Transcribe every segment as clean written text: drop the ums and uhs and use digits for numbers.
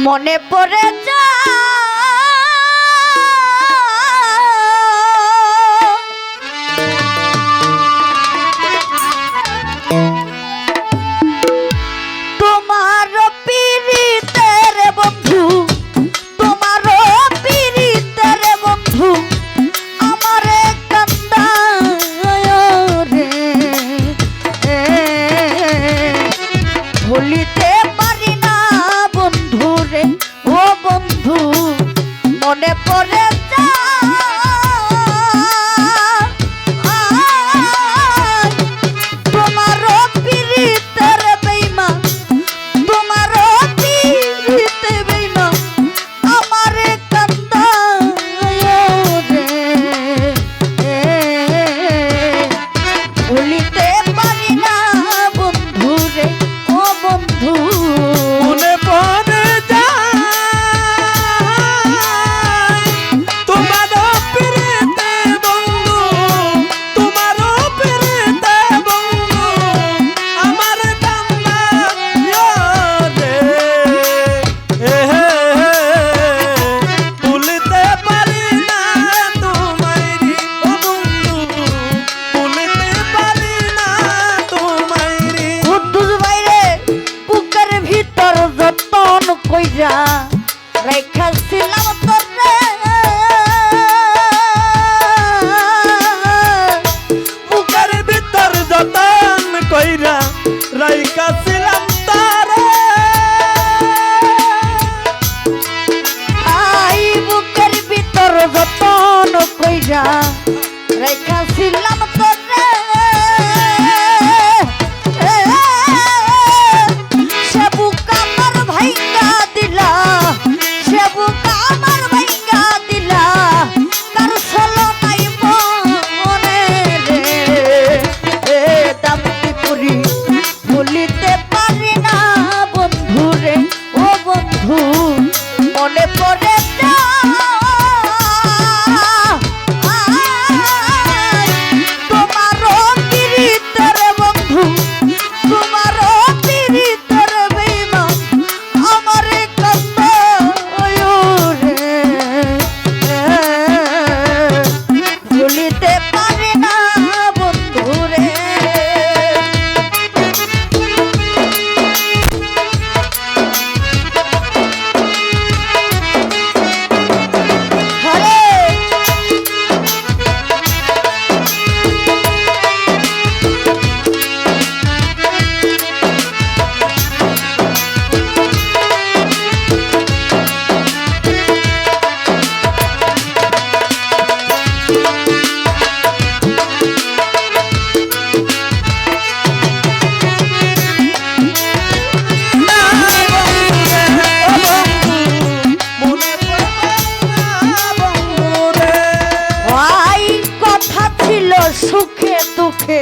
মনে পড়ে যা তোমার পীড়িতের বন্ধু, তোমার পীড়িতের বন্ধু আমারে কান্দায় রে, ভুলিতে পারি না বন্ধু রে। ও বন্ধু মনে পড়ে যা তোমার পীড়িতের বেঈমান, তোমার পীড়িতে বেঈমান আমারে কান্দায় রে, ভুলিতে পারি না বন্ধু রে। ও বন্ধু মনে পড়ে যায় তোমার পীড়িতে বন্ধু, তোমার পীড়িতে বন্ধু আমার কান্দায় রে, ভুলিতে পারি না তোমায় রে। ও বন্ধু ভুলিতে পারি না তোমায় রে। কুদ্দুস ভাইরে বুকের ভিতর যতন কইরা রাইখাছিলাম তোরে, বুকের ভিতর যতন কইরা রাইখাছিলাম তারে, আই বুকের ভিতর যতন কইরা রাইখাছিলাম তোরে, সে বুক আমার ভাইঙ্গা দিলা, সে বুক আমার ভাইঙ্গা দিলা, কার ছলো নাই মনে রে, দামটি পুরি ভুলিতে পারি না বন্ধু রে। ও বন্ধু মনে পড়ে যা তোমার পীড়িতের বন্ধু, তোমার পীড়িতের বেঈমান আমারে কান্দায় রে, ভুলিতে পারি না বন্ধু রে। হরে মনে পড়ে না বন্ধু রে। ভাই কথা ছিল সুখে দুঃখে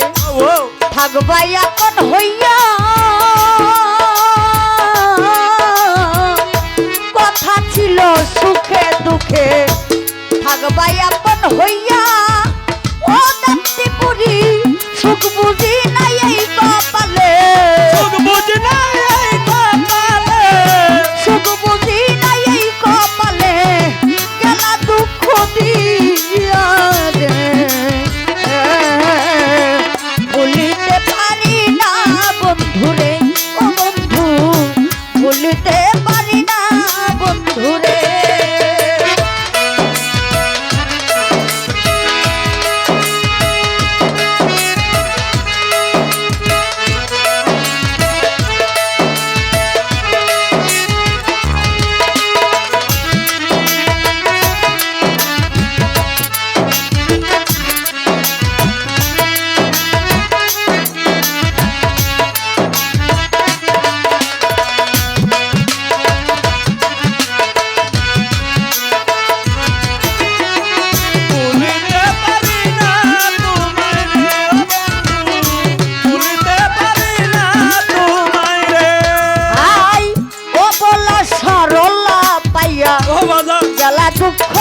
ও থাকবাই আপন হইয়া, কথা ছিল সুখে দুঃখে থাকবাই আপন হইয়া, ও দান্তি পুরি সুখ বুঝি নাই এই কপালে, সুখ বুঝি না এই কপালে, সুখ বুঝি নাই এই কপালে, গেলা দুঃখ দিয়া রে, ভুলিতে পারি না বন্ধু রে। ও বন্ধু ভুলিতে পারি না বন্ধু রে। দুঃখ